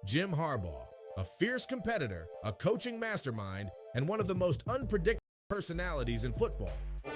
Jim Harbaugh, a fierce competitor, a coaching mastermind, and one of the most unpredictable personalities in football.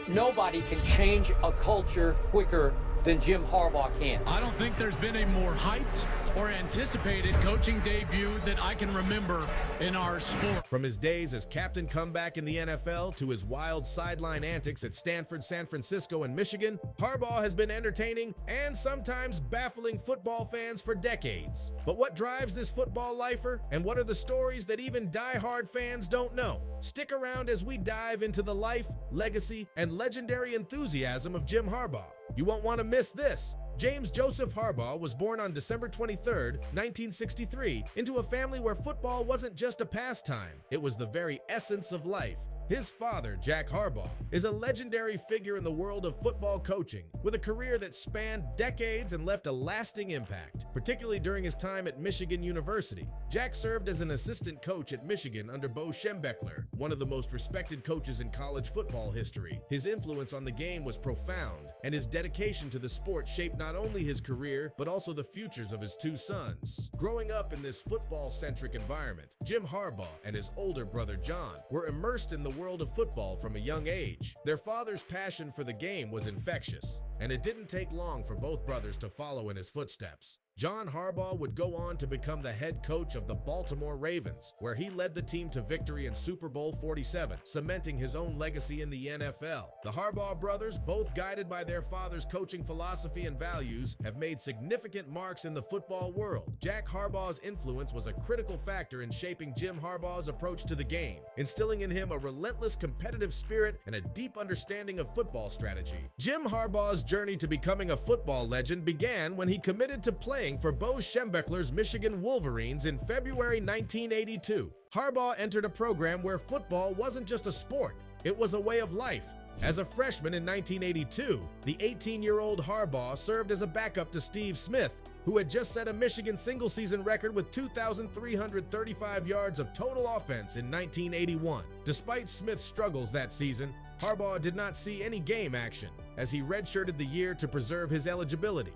Nobody can change a culture quicker than Jim Harbaugh can. I don't think there's been a more hyped or anticipated coaching debut that I can remember in our sport. From his days as captain comeback in the NFL to his wild sideline antics at Stanford, San Francisco, and Michigan, Harbaugh has been entertaining and sometimes baffling football fans for decades. But what drives this football lifer, and what are the stories that even die-hard fans don't know? Stick around as we dive into the life, legacy, and legendary enthusiasm of Jim Harbaugh. You won't want to miss this. James Joseph Harbaugh was born on December 23, 1963, into a family where football wasn't just a pastime, it was the very essence of life. His father, Jack Harbaugh, is a legendary figure in the world of football coaching, with a career that spanned decades and left a lasting impact, particularly during his time at Michigan University. Jack served as an assistant coach at Michigan under Bo Schembechler, one of the most respected coaches in college football history. His influence on the game was profound, and his dedication to the sport shaped not only his career, but also the futures of his two sons. Growing up in this football-centric environment, Jim Harbaugh and his older brother John were immersed in the world of football from a young age. Their father's passion for the game was infectious, and it didn't take long for both brothers to follow in his footsteps. John Harbaugh would go on to become the head coach of the Baltimore Ravens, where he led the team to victory in Super Bowl 47, cementing his own legacy in the NFL. The Harbaugh brothers, both guided by their father's coaching philosophy and values, have made significant marks in the football world. Jack Harbaugh's influence was a critical factor in shaping Jim Harbaugh's approach to the game, instilling in him a relentless competitive spirit and a deep understanding of football strategy. Jim Harbaugh's journey to becoming a football legend began when he committed to playing for Bo Schembechler's Michigan Wolverines in February 1982. Harbaugh entered a program where football wasn't just a sport, it was a way of life. As a freshman in 1982, the 18-year-old Harbaugh served as a backup to Steve Smith, who had just set a Michigan single-season record with 2,335 yards of total offense in 1981. Despite Smith's struggles that season, Harbaugh did not see any game action, as he redshirted the year to preserve his eligibility.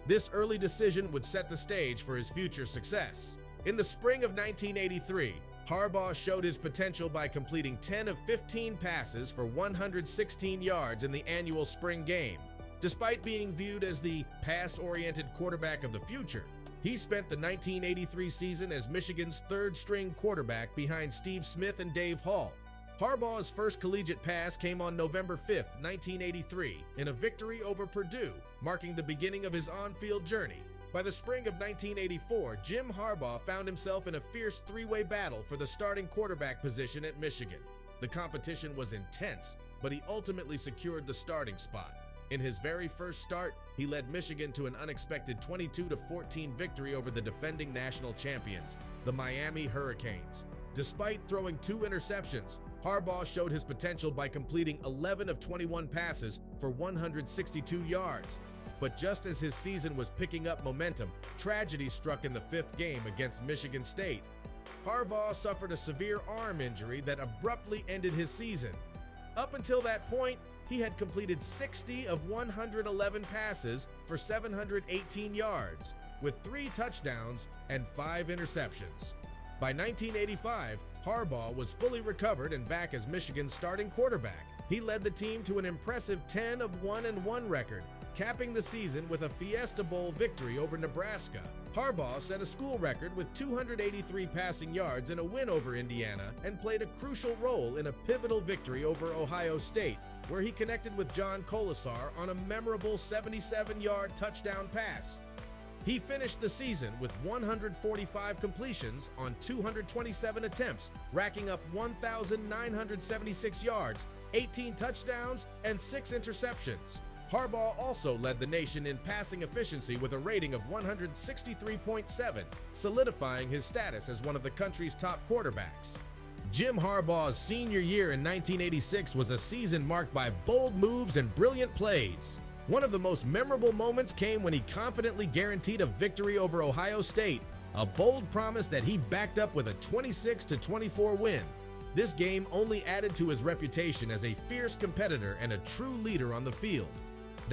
This early decision would set the stage for his future success. In the spring of 1983, Harbaugh showed his potential by completing 10 of 15 passes for 116 yards in the annual spring game. Despite being viewed as the pass-oriented quarterback of the future, he spent the 1983 season as Michigan's third-string quarterback behind Steve Smith and Dave Hall. Harbaugh's first collegiate pass came on November 5, 1983, in a victory over Purdue, marking the beginning of his on-field journey. By the spring of 1984, Jim Harbaugh found himself in a fierce three-way battle for the starting quarterback position at Michigan. The competition was intense, but he ultimately secured the starting spot. In his very first start, he led Michigan to an unexpected 22-14 victory over the defending national champions, the Miami Hurricanes. Despite throwing 2 interceptions, Harbaugh showed his potential by completing 11 of 21 passes for 162 yards. But just as his season was picking up momentum, tragedy struck in the 5th game against Michigan State. Harbaugh suffered a severe arm injury that abruptly ended his season. Up until that point, he had completed 60 of 111 passes for 718 yards, with 3 touchdowns and 5 interceptions. By 1985, Harbaugh was fully recovered and back as Michigan's starting quarterback. He led the team to an impressive 10 of 1-1 record, capping the season with a Fiesta Bowl victory over Nebraska. Harbaugh set a school record with 283 passing yards in a win over Indiana and played a crucial role in a pivotal victory over Ohio State, where he connected with John Colasar on a memorable 77-yard touchdown pass. He finished the season with 145 completions on 227 attempts, racking up 1,976 yards, 18 touchdowns, and 6 interceptions. Harbaugh also led the nation in passing efficiency with a rating of 163.7, solidifying his status as one of the country's top quarterbacks. Jim Harbaugh's senior year in 1986 was a season marked by bold moves and brilliant plays. One of the most memorable moments came when he confidently guaranteed a victory over Ohio State, a bold promise that he backed up with a 26-24 win. This game only added to his reputation as a fierce competitor and a true leader on the field.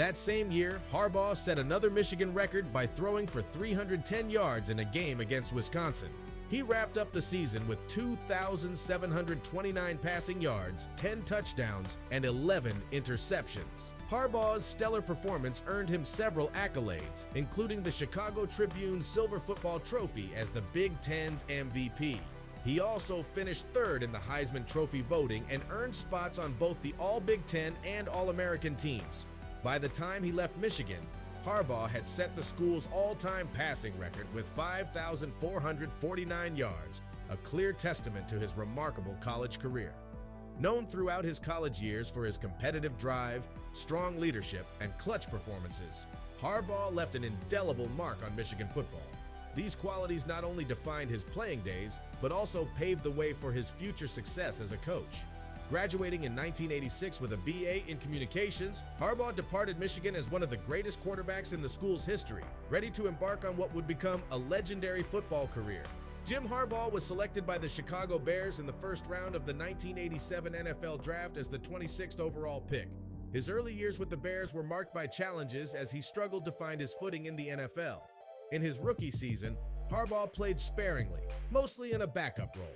That same year, Harbaugh set another Michigan record by throwing for 310 yards in a game against Wisconsin. He wrapped up the season with 2,729 passing yards, 10 touchdowns, and 11 interceptions. Harbaugh's stellar performance earned him several accolades, including the Chicago Tribune's Silver Football Trophy as the Big Ten's MVP. He also finished third in the Heisman Trophy voting and earned spots on both the All-Big Ten and All-American teams. By the time he left Michigan, Harbaugh had set the school's all-time passing record with 5,449 yards, a clear testament to his remarkable college career. Known throughout his college years for his competitive drive, strong leadership, and clutch performances, Harbaugh left an indelible mark on Michigan football. These qualities not only defined his playing days, but also paved the way for his future success as a coach. Graduating in 1986 with a BA in communications, Harbaugh departed Michigan as one of the greatest quarterbacks in the school's history, ready to embark on what would become a legendary football career. Jim Harbaugh was selected by the Chicago Bears in the first round of the 1987 NFL Draft as the 26th overall pick. His early years with the Bears were marked by challenges as he struggled to find his footing in the NFL. In his rookie season, Harbaugh played sparingly, mostly in a backup role.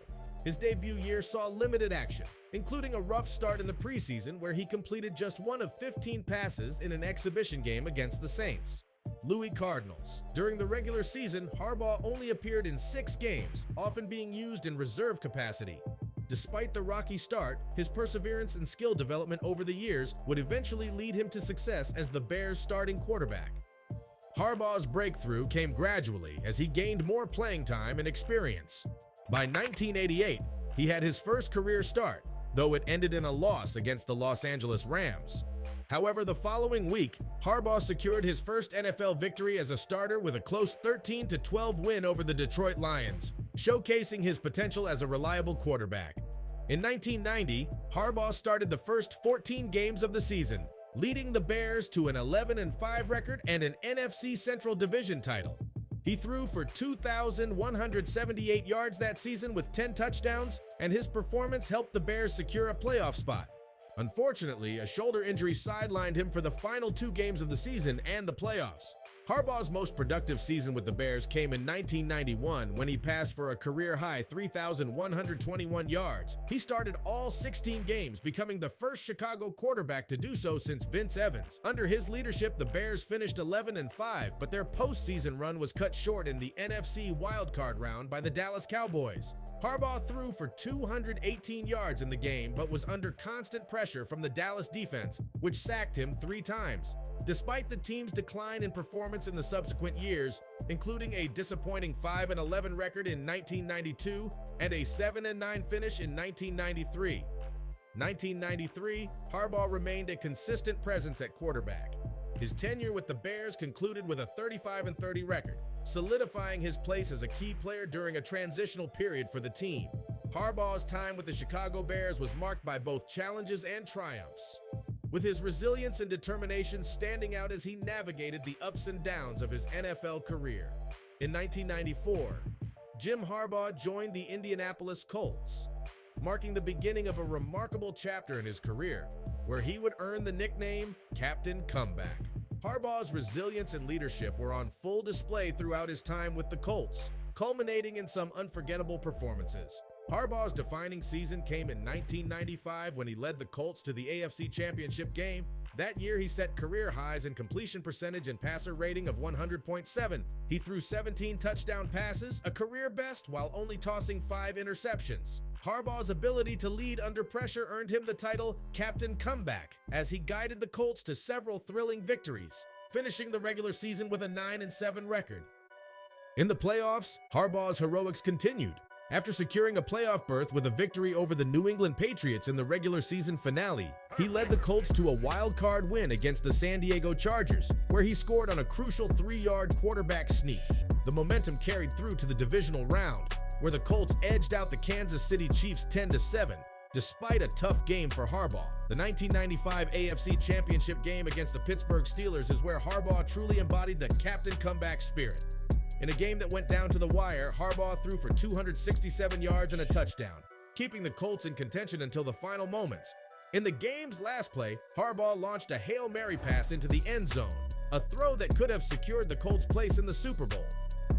His debut year saw limited action, including a rough start in the preseason where he completed just one of 15 passes in an exhibition game against the Saints, Louis Cardinals. During the regular season, Harbaugh only appeared in 6 games, often being used in reserve capacity. Despite the rocky start, his perseverance and skill development over the years would eventually lead him to success as the Bears' starting quarterback. Harbaugh's breakthrough came gradually as he gained more playing time and experience. By 1988, he had his first career start, though it ended in a loss against the Los Angeles Rams. However, the following week, Harbaugh secured his first NFL victory as a starter with a close 13-12 win over the Detroit Lions, showcasing his potential as a reliable quarterback. In 1990, Harbaugh started the first 14 games of the season, leading the Bears to an 11-5 record and an NFC Central Division title. He threw for 2,178 yards that season with 10 touchdowns, and his performance helped the Bears secure a playoff spot. Unfortunately, a shoulder injury sidelined him for the final 2 games of the season and the playoffs. Harbaugh's most productive season with the Bears came in 1991 when he passed for a career-high 3,121 yards. He started all 16 games, becoming the first Chicago quarterback to do so since Vince Evans. Under his leadership, the Bears finished 11-5, but their postseason run was cut short in the NFC wildcard round by the Dallas Cowboys. Harbaugh threw for 218 yards in the game, but was under constant pressure from the Dallas defense, which sacked him 3 times. Despite the team's decline in performance in the subsequent years, including a disappointing 5-11 record in 1992 and a 7-9 finish in 1993. 1993, Harbaugh remained a consistent presence at quarterback. His tenure with the Bears concluded with a 35-30 record, solidifying his place as a key player during a transitional period for the team. Harbaugh's time with the Chicago Bears was marked by both challenges and triumphs, with his resilience and determination standing out as he navigated the ups and downs of his NFL career. In 1994, Jim Harbaugh joined the Indianapolis Colts, marking the beginning of a remarkable chapter in his career, where he would earn the nickname Captain Comeback. Harbaugh's resilience and leadership were on full display throughout his time with the Colts, culminating in some unforgettable performances. Harbaugh's defining season came in 1995 when he led the Colts to the AFC Championship game. That year, he set career highs in completion percentage and passer rating of 100.7. He threw 17 touchdown passes, a career best, while only tossing 5 interceptions. Harbaugh's ability to lead under pressure earned him the title Captain Comeback, as he guided the Colts to several thrilling victories, finishing the regular season with a 9-7 record. In the playoffs, Harbaugh's heroics continued. After securing a playoff berth with a victory over the New England Patriots in the regular season finale, he led the Colts to a wild-card win against the San Diego Chargers, where he scored on a crucial 3-yard quarterback sneak. The momentum carried through to the divisional round, where the Colts edged out the Kansas City Chiefs 10-7, despite a tough game for Harbaugh. The 1995 AFC Championship game against the Pittsburgh Steelers is where Harbaugh truly embodied the captain comeback spirit. In a game that went down to the wire, Harbaugh threw for 267 yards and a touchdown, keeping the Colts in contention until the final moments. In the game's last play, Harbaugh launched a Hail Mary pass into the end zone, a throw that could have secured the Colts' place in the Super Bowl.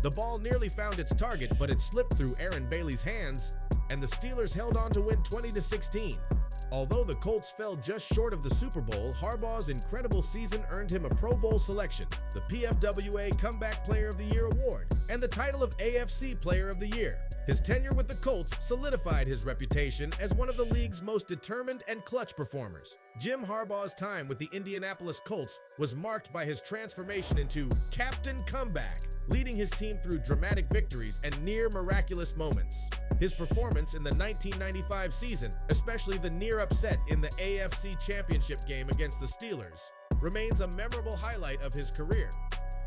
The ball nearly found its target, but it slipped through Aaron Bailey's hands, and the Steelers held on to win 20-16. Although the Colts fell just short of the Super Bowl, Harbaugh's incredible season earned him a Pro Bowl selection, the PFWA Comeback Player of the Year award, and the title of AFC Player of the Year. His tenure with the Colts solidified his reputation as one of the league's most determined and clutch performers. Jim Harbaugh's time with the Indianapolis Colts was marked by his transformation into Captain Comeback, leading his team through dramatic victories and near-miraculous moments. His performance in the 1995 season, especially the near upset in the AFC Championship game against the Steelers, remains a memorable highlight of his career.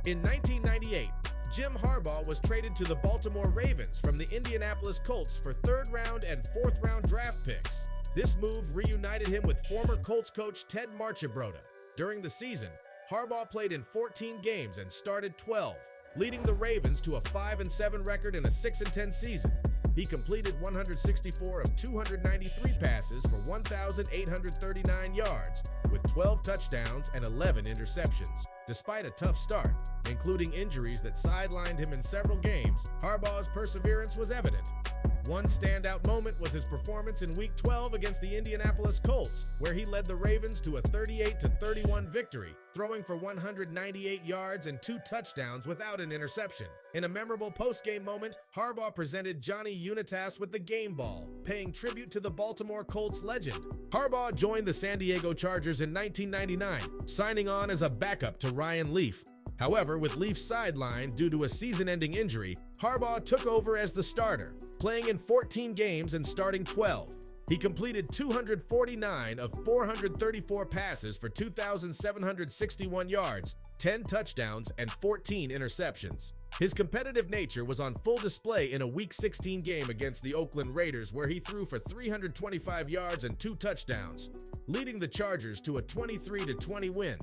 In 1998, Jim Harbaugh was traded to the Baltimore Ravens from the Indianapolis Colts for third-round and fourth-round draft picks. This move reunited him with former Colts coach Ted Marchibroda. During the season, Harbaugh played in 14 games and started 12, leading the Ravens to a 5-7 record in a 6-10 season. He completed 164 of 293 passes for 1,839 yards, with 12 touchdowns and 11 interceptions. Despite a tough start, including injuries that sidelined him in several games, Harbaugh's perseverance was evident. One standout moment was his performance in Week 12 against the Indianapolis Colts, where he led the Ravens to a 38-31 victory, throwing for 198 yards and 2 touchdowns without an interception. In a memorable post-game moment, Harbaugh presented Johnny Unitas with the game ball, paying tribute to the Baltimore Colts legend. Harbaugh joined the San Diego Chargers in 1999, signing on as a backup to Ryan Leaf. However, with Leaf sidelined due to a season-ending injury, Harbaugh took over as the starter, playing in 14 games and starting 12. He completed 249 of 434 passes for 2,761 yards, 10 touchdowns, and 14 interceptions. His competitive nature was on full display in a Week 16 game against the Oakland Raiders, where he threw for 325 yards and 2 touchdowns, leading the Chargers to a 23-20 win.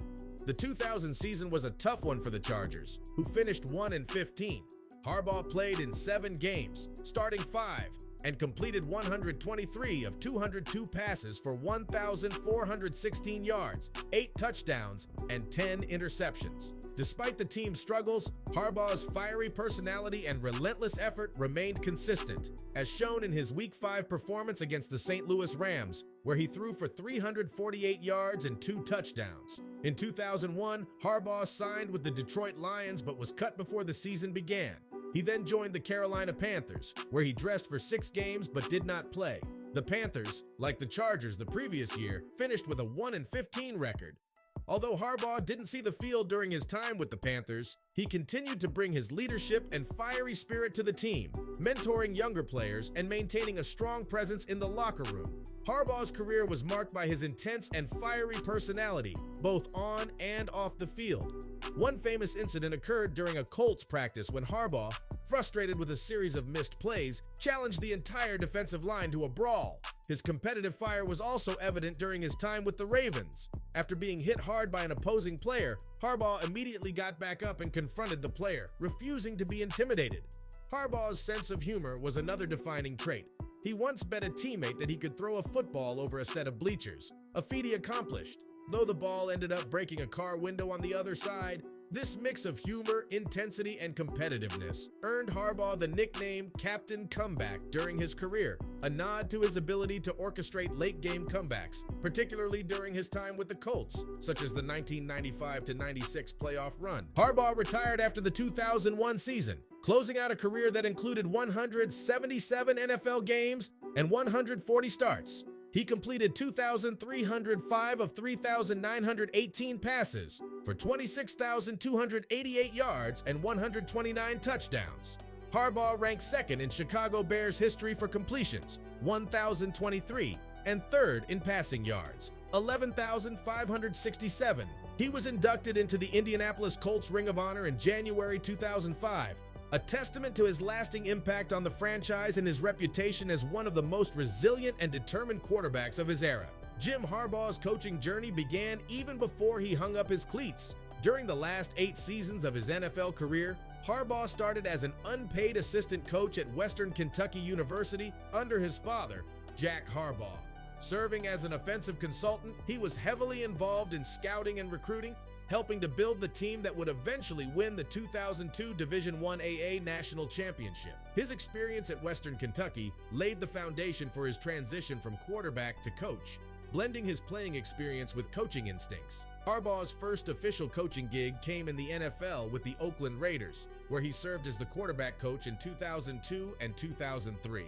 The 2000 season was a tough one for the Chargers, who finished 1-15. Harbaugh played in 7 games, starting 5, and completed 123 of 202 passes for 1,416 yards, 8 touchdowns, and 10 interceptions. Despite the team's struggles, Harbaugh's fiery personality and relentless effort remained consistent, as shown in his Week 5 performance against the St. Louis Rams, where he threw for 348 yards and 2 touchdowns. In 2001, Harbaugh signed with the Detroit Lions but was cut before the season began. He then joined the Carolina Panthers, where he dressed for 6 games but did not play. The Panthers, like the Chargers the previous year, finished with a 1-15 record. Although Harbaugh didn't see the field during his time with the Panthers, he continued to bring his leadership and fiery spirit to the team, mentoring younger players and maintaining a strong presence in the locker room. Harbaugh's career was marked by his intense and fiery personality, both on and off the field. One famous incident occurred during a Colts practice when Harbaugh, frustrated with a series of missed plays, challenged the entire defensive line to a brawl. His competitive fire was also evident during his time with the Ravens. After being hit hard by an opposing player, Harbaugh immediately got back up and confronted the player, refusing to be intimidated. Harbaugh's sense of humor was another defining trait. He once bet a teammate that he could throw a football over a set of bleachers, a feat he accomplished. Though the ball ended up breaking a car window on the other side, this mix of humor, intensity, and competitiveness earned Harbaugh the nickname Captain Comeback during his career, a nod to his ability to orchestrate late-game comebacks, particularly during his time with the Colts, such as the 1995-96 playoff run. Harbaugh retired after the 2001 season, closing out a career that included 177 NFL games and 140 starts. He completed 2,305 of 3,918 passes for 26,288 yards and 129 touchdowns. Harbaugh ranked second in Chicago Bears history for completions, 1,023, and third in passing yards, 11,567. He was inducted into the Indianapolis Colts Ring of Honor in January 2005, a testament to his lasting impact on the franchise and his reputation as one of the most resilient and determined quarterbacks of his era. Jim Harbaugh's coaching journey began even before he hung up his cleats. During the last 8 seasons of his NFL career, Harbaugh started as an unpaid assistant coach at Western Kentucky University under his father, Jack Harbaugh. Serving as an offensive consultant, he was heavily involved in scouting and recruiting, helping to build the team that would eventually win the 2002 Division I AA National Championship. His experience at Western Kentucky laid the foundation for his transition from quarterback to coach, blending his playing experience with coaching instincts. Harbaugh's first official coaching gig came in the NFL with the Oakland Raiders, where he served as the quarterback coach in 2002 and 2003.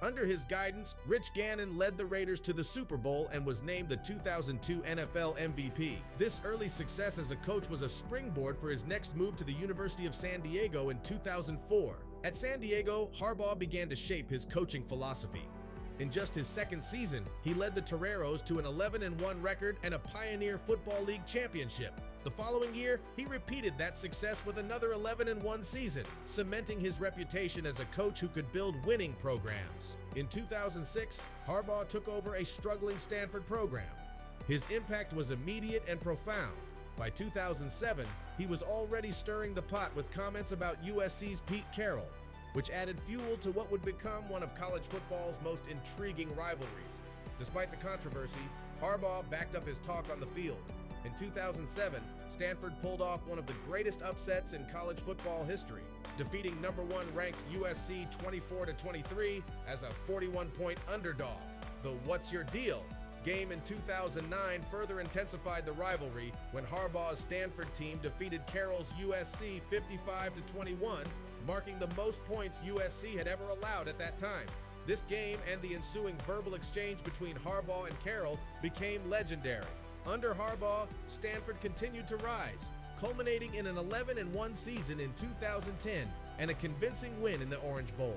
Under his guidance, Rich Gannon led the Raiders to the Super Bowl and was named the 2002 NFL MVP. This early success as a coach was a springboard for his next move to the University of San Diego in 2004. At San Diego, Harbaugh began to shape his coaching philosophy. In just his second season, he led the Toreros to an 11-1 record and a Pioneer Football League championship. The following year, he repeated that success with another 11-1 season, cementing his reputation as a coach who could build winning programs. In 2006, Harbaugh took over a struggling Stanford program. His impact was immediate and profound. By 2007, he was already stirring the pot with comments about USC's Pete Carroll, which added fuel to what would become one of college football's most intriguing rivalries. Despite the controversy, Harbaugh backed up his talk on the field. In 2007, Stanford pulled off one of the greatest upsets in college football history, defeating number 1 ranked USC 24-23 as a 41-point underdog. The "What's Your Deal?" game in 2009 further intensified the rivalry when Harbaugh's Stanford team defeated Carroll's USC 55-21, marking the most points USC had ever allowed at that time. This game and the ensuing verbal exchange between Harbaugh and Carroll became legendary. Under Harbaugh, Stanford continued to rise, culminating in an 11-1 season in 2010 and a convincing win in the Orange Bowl.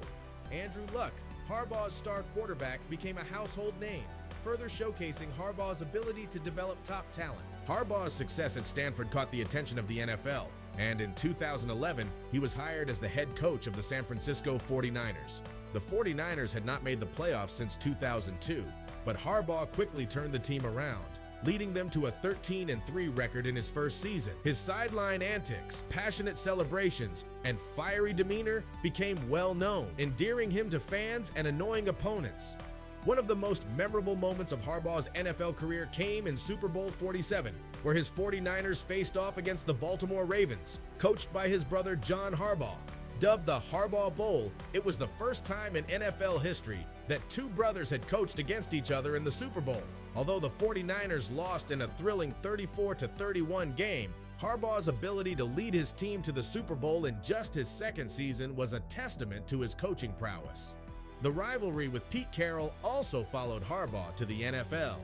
Andrew Luck, Harbaugh's star quarterback, became a household name, further showcasing Harbaugh's ability to develop top talent. Harbaugh's success at Stanford caught the attention of the NFL, and in 2011, he was hired as the head coach of the San Francisco 49ers. The 49ers had not made the playoffs since 2002, but Harbaugh quickly turned the team around, leading them to a 13-3 record in his first season. His sideline antics, passionate celebrations, and fiery demeanor became well known, endearing him to fans and annoying opponents. One of the most memorable moments of Harbaugh's NFL career came in Super Bowl 47, where his 49ers faced off against the Baltimore Ravens, coached by his brother John Harbaugh. Dubbed the Harbaugh Bowl, it was the first time in NFL history that two brothers had coached against each other in the Super Bowl. Although the 49ers lost in a thrilling 34-31 game, Harbaugh's ability to lead his team to the Super Bowl in just his second season was a testament to his coaching prowess. The rivalry with Pete Carroll also followed Harbaugh to the NFL.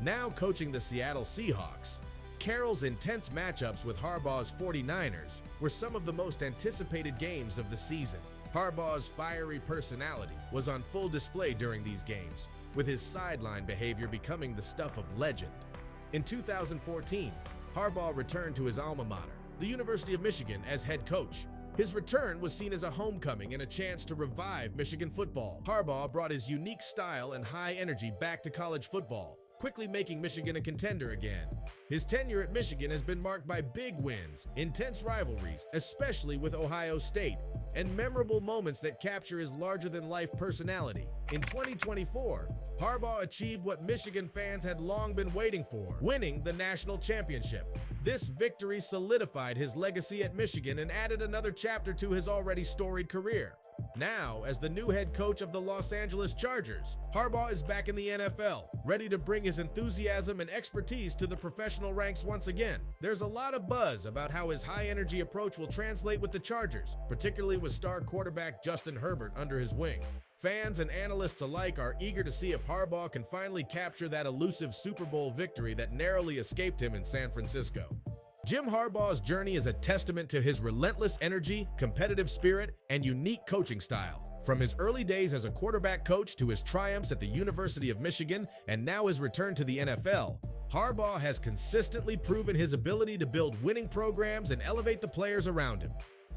Now coaching the Seattle Seahawks, Carroll's intense matchups with Harbaugh's 49ers were some of the most anticipated games of the season. Harbaugh's fiery personality was on full display during these games, with his sideline behavior becoming the stuff of legend. In 2014, Harbaugh returned to his alma mater, the University of Michigan, as head coach. His return was seen as a homecoming and a chance to revive Michigan football. Harbaugh brought his unique style and high energy back to college football, quickly making Michigan a contender again. His tenure at Michigan has been marked by big wins, intense rivalries, especially with Ohio State, and memorable moments that capture his larger-than-life personality. In 2024, Harbaugh achieved what Michigan fans had long been waiting for, winning the national championship. This victory solidified his legacy at Michigan and added another chapter to his already storied career. Now, as the new head coach of the Los Angeles Chargers, Harbaugh is back in the NFL, ready to bring his enthusiasm and expertise to the professional ranks once again. There's a lot of buzz about how his high-energy approach will translate with the Chargers, particularly with star quarterback Justin Herbert under his wing. Fans and analysts alike are eager to see if Harbaugh can finally capture that elusive Super Bowl victory that narrowly escaped him in San Francisco. Jim Harbaugh's journey is a testament to his relentless energy, competitive spirit, and unique coaching style. From his early days as a quarterback coach to his triumphs at the University of Michigan and now his return to the NFL, Harbaugh has consistently proven his ability to build winning programs and elevate the players around him.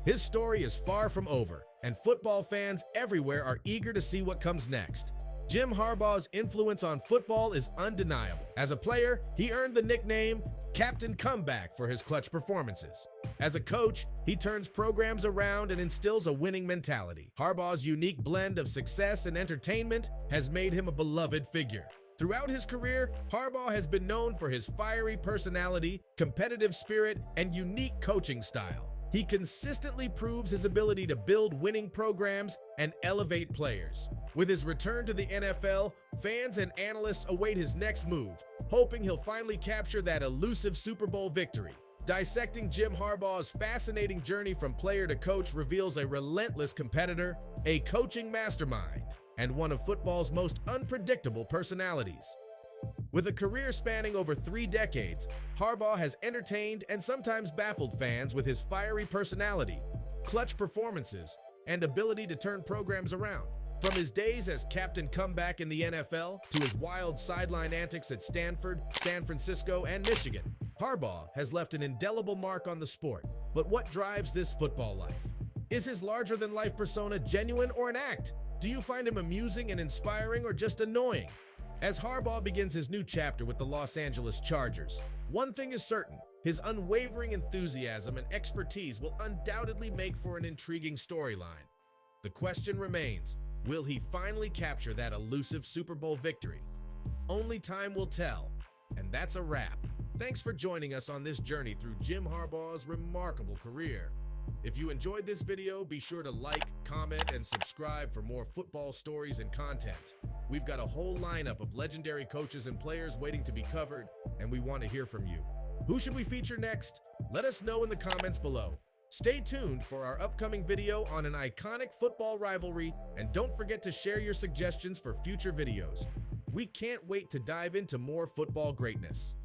His story is far from over, and football fans everywhere are eager to see what comes next. Jim Harbaugh's influence on football is undeniable. As a player, he earned the nickname Captain Comeback for his clutch performances. As a coach, he turns programs around and instills a winning mentality. Harbaugh's unique blend of success and entertainment has made him a beloved figure. Throughout his career, Harbaugh has been known for his fiery personality, competitive spirit, and unique coaching style. He consistently proves his ability to build winning programs and elevate players. With his return to the NFL, fans and analysts await his next move, hoping he'll finally capture that elusive Super Bowl victory. Dissecting Jim Harbaugh's fascinating journey from player to coach reveals a relentless competitor, a coaching mastermind, and one of football's most unpredictable personalities. With a career spanning over 3 decades, Harbaugh has entertained and sometimes baffled fans with his fiery personality, clutch performances, and ability to turn programs around. From his days as Captain Comeback in the NFL to his wild sideline antics at Stanford, San Francisco, and Michigan, Harbaugh has left an indelible mark on the sport. But what drives this football life? Is his larger-than-life persona genuine or an act? Do you find him amusing and inspiring or just annoying? As Harbaugh begins his new chapter with the Los Angeles Chargers, one thing is certain: his unwavering enthusiasm and expertise will undoubtedly make for an intriguing storyline. The question remains, will he finally capture that elusive Super Bowl victory? Only time will tell, and that's a wrap. Thanks for joining us on this journey through Jim Harbaugh's remarkable career. If you enjoyed this video, be sure to like, comment, and subscribe for more football stories and content. We've got a whole lineup of legendary coaches and players waiting to be covered, and we want to hear from you. Who should we feature next? Let us know in the comments below. Stay tuned for our upcoming video on an iconic football rivalry, and don't forget to share your suggestions for future videos. We can't wait to dive into more football greatness.